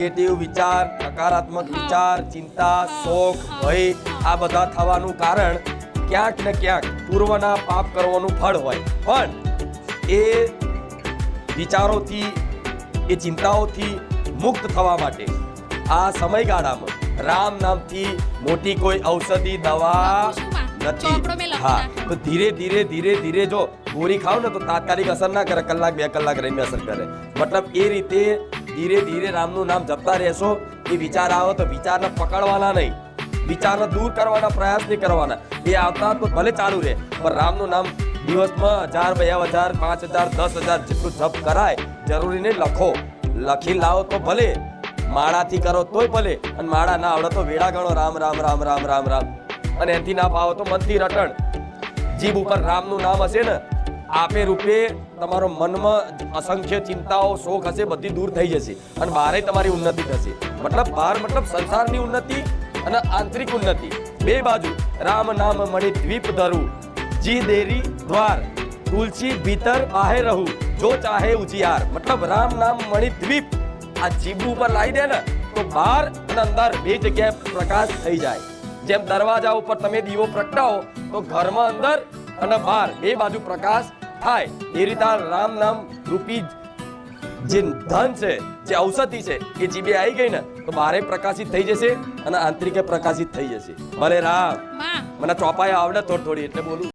Negative વિચાર, નકારાત્મક વિચાર, ચિંતા, શોક, ભય આ બધા થવાનું કારણ ક્યાંક ને ક્યાંક પૂર્વના પાપ કરવાનું ફળ હોય. પણ એ વિચારોથી, એ ચિંતાઓથી મુક્ત થવા માટે આ સમયગાળામાં રામ નામથી મોટી કોઈ ઔષધિ દવા નથી. હા, તો ધીરે ધીરે ધીરે ધીરે જો ગોળી ખાવ ને તો તાત્કાલિક અસર ના કરે, કલાક 2 કલાક રહીને અસર કરે. મતલબ એ રીતે ધીરે ધીરે રામનું નામ જપતા રહેશો. એ વિચાર આવે તો વિચારને પકડવાના નહીં, વિચારને દૂર કરવાના પ્રયાસ નહીં કરવાના. એ આવતા તો ભલે ચાલુ રહે, પણ રામનું નામ દિવસમાં 1000, 2000, 5000, 10,000 જેટલું જપ કરાય. જરૂરી નહીં લખો, લખી લાવો તો ભલે, માળાથી કરો તોય ભલે, અને માળા ના આવડે તો વેળા ગણો રામ રામ રામ રામ રામ રામ. અને એનાથી ના પાવો તો મનથી રટણ. જીભ ઉપર રામનું નામ હશે ને, આપે રૂપે તમારો મનમાં અસંખ્ય ચિંતાઓ, શોખ હશે, બધી દૂર થઈ જશે અને બહારે તમારી ઉન્નતિ થશે. મતલબ બહાર મતલબ સંસારની ઉન્નતિ અને આંતરિક ઉન્નતિ બે બાજુ. રામ નામ મણી દ્વીપ ધરું, જી દેરી દ્વાર, તુલસી ભીતર બાહે રહું, જો ચાહે ઉજિયાર. મતલબ રામ નામ મણી દ્વીપ આ જીભ ઉપર લાવી દે ને તો બહાર અને અંદર બે જગ્યાએ પ્રકાશ થઈ જાય. જેમ દરવાજા ઉપર તમે દીવો પ્રગટાવો તો ઘરમાં અંદર અને બહાર બે બાજુ પ્રકાશ થાય. એ રીતે રામ નામ રૂપી જે ધન છે, જે ઔષધિ છે, એ જીભે આવી ગઈ ને તો બહારે પ્રકાશિત થઈ જશે અને આંતરિકે પ્રકાશિત થઈ જશે. ભલે રામ. મને ચોપાઈ આવડે થોડી થોડી એટલે બોલું.